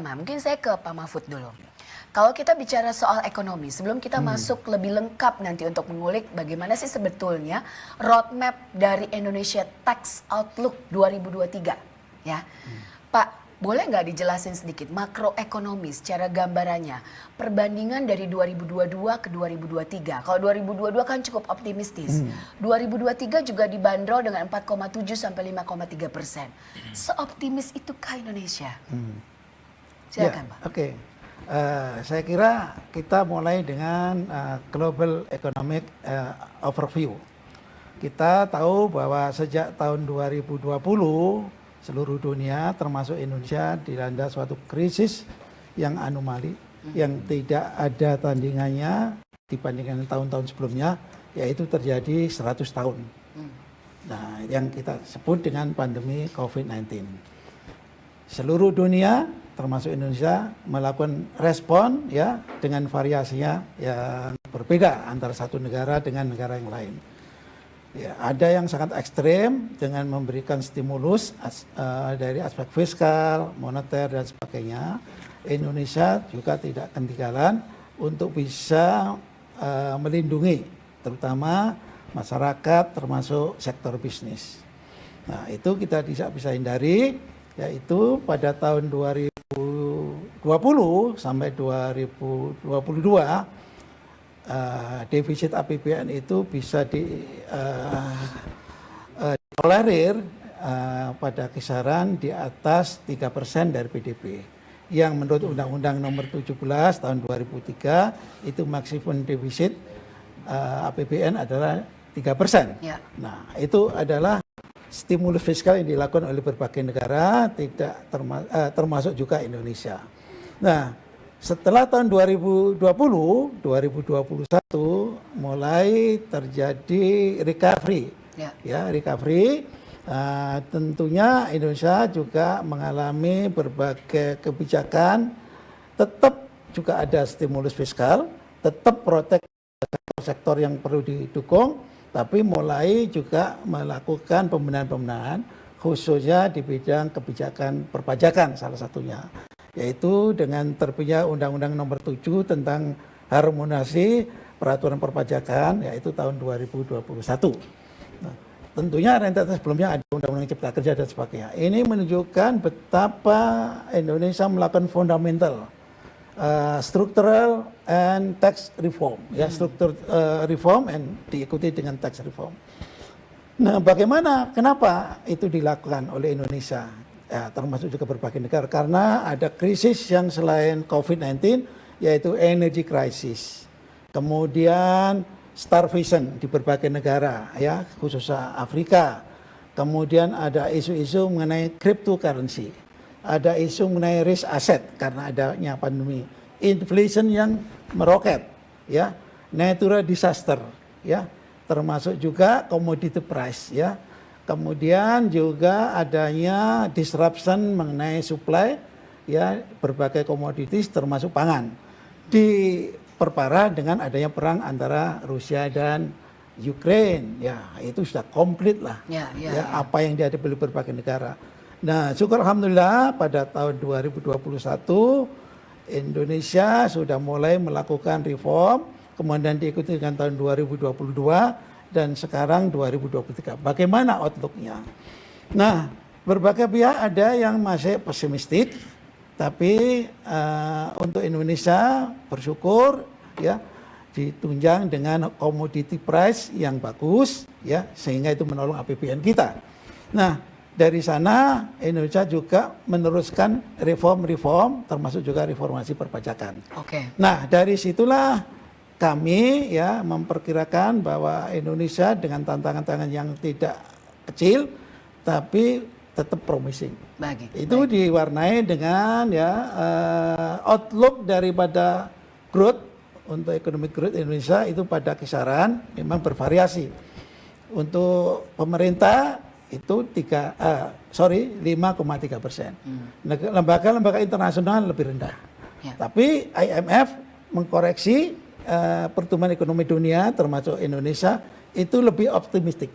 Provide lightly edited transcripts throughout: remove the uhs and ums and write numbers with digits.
pertama, mungkin saya ke Pak Mahfud dulu. Kalau kita bicara soal ekonomi, sebelum kita masuk lebih lengkap nanti untuk mengulik bagaimana sih sebetulnya roadmap dari Indonesia Tax Outlook 2023, ya. Pak, boleh nggak dijelasin sedikit makroekonomi secara gambarannya, perbandingan dari 2022 ke 2023. Kalau 2022 kan cukup optimistis, 2023 juga dibanderol dengan 4,7 sampai 5,3%. Seoptimis itukah Indonesia? Silakan, Ya, Pak. Oke. Saya kira kita mulai dengan global economic overview. Kita tahu bahwa sejak tahun 2020 seluruh dunia termasuk Indonesia dilanda suatu krisis yang anomali, yang tidak ada tandingannya dibandingkan tahun-tahun sebelumnya, yaitu terjadi 100 tahun. Nah, yang kita sebut dengan pandemi COVID-19. Seluruh dunia termasuk Indonesia melakukan respon ya dengan variasinya yang berbeda antara satu negara dengan negara yang lain. Ya, ada yang sangat ekstrim dengan memberikan stimulus dari aspek fiskal, moneter dan sebagainya. Indonesia juga tidak ketinggalan untuk bisa melindungi terutama masyarakat termasuk sektor bisnis. Nah, itu kita tidak bisa hindari, yaitu pada tahun 2020 sampai 2022 defisit APBN itu bisa ditolerir pada kisaran di atas 3% dari PDB. Yang menurut Undang-Undang Nomor 17 tahun 2003 itu maksimum defisit APBN adalah 3%. Ya. Nah, itu adalah stimulus fiskal yang dilakukan oleh berbagai negara, tidak termasuk juga Indonesia. Nah, setelah tahun 2020, 2021 mulai terjadi recovery. Ya, recovery. Tentunya Indonesia juga mengalami berbagai kebijakan, tetap juga ada stimulus fiskal, tetap protek sektor yang perlu didukung, tapi mulai juga melakukan pembenahan-pembenahan khususnya di bidang kebijakan perpajakan salah satunya, yaitu dengan terbitnya Undang-Undang Nomor 7 tentang harmonisasi peraturan perpajakan, yaitu tahun 2021. Nah, tentunya rentetan sebelumnya ada Undang-Undang Cipta Kerja dan sebagainya. Ini menunjukkan betapa Indonesia melakukan fundamental structural and tax reform, ya, struktur reform and diikuti dengan tax reform. Nah, bagaimana, kenapa itu dilakukan oleh Indonesia, ya, termasuk juga berbagai negara? Karena ada krisis yang selain COVID-19, yaitu energy crisis, kemudian starvation di berbagai negara, ya, khususnya Afrika. Kemudian ada isu-isu mengenai cryptocurrency. Ada isu mengenai risk asset karena adanya pandemi, inflation yang meroket, ya, natural disaster, ya, termasuk juga commodity price, ya, kemudian juga adanya disruption mengenai supply, ya, berbagai komoditis termasuk pangan, diperparah dengan adanya perang antara Rusia dan Ukraine, ya, itu sudah komplit lah, apa yang dihadapi oleh berbagai negara. Nah, syukur alhamdulillah pada tahun 2021 Indonesia sudah mulai melakukan reform, kemudian diikuti dengan tahun 2022 dan sekarang 2023. Bagaimana outlook-nya? Nah, berbagai pihak ada yang masih pesimistik, tapi untuk Indonesia bersyukur, ya, ditunjang dengan commodity price yang bagus, ya, sehingga itu menolong APBN kita. Nah, dari sana Indonesia juga meneruskan reform-reform termasuk juga reformasi perpajakan. Nah, dari situlah kami, ya, memperkirakan bahwa Indonesia dengan tantangan-tantangan yang tidak kecil tapi tetap promising. Itu diwarnai dengan, ya, outlook daripada growth untuk economic growth Indonesia itu pada kisaran memang bervariasi. Untuk pemerintah itu 5,3%. Lembaga-lembaga internasional lebih rendah. Tapi IMF mengkoreksi pertumbuhan ekonomi dunia termasuk Indonesia itu lebih optimistik.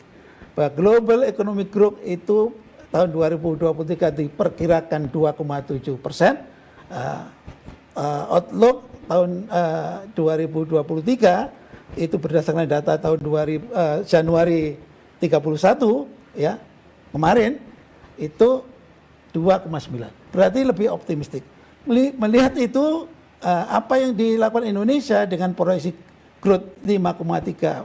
Bahwa global economic growth itu tahun 2023 diperkirakan 2,7%, outlook tahun 2023 itu berdasarkan data tahun Januari 31 ya kemarin itu 2,9. Berarti lebih optimistik. Melihat itu apa yang dilakukan Indonesia dengan proyeksi growth 5,3%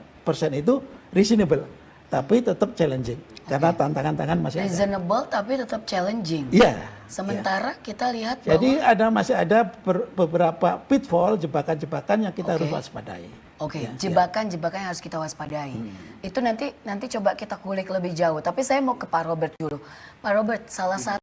itu reasonable, tapi tetap challenging karena tantangan-tantangan masih ada. Reasonable tapi tetap challenging. Iya. Sementara kita lihat Jadi bahwa masih ada beberapa pitfall, jebakan-jebakan yang kita harus waspadai. Oke, jebakan-jebakan yang harus kita waspadai. Itu nanti coba kita kulik lebih jauh. Tapi saya mau ke Pak Robert dulu. Pak Robert, salah satu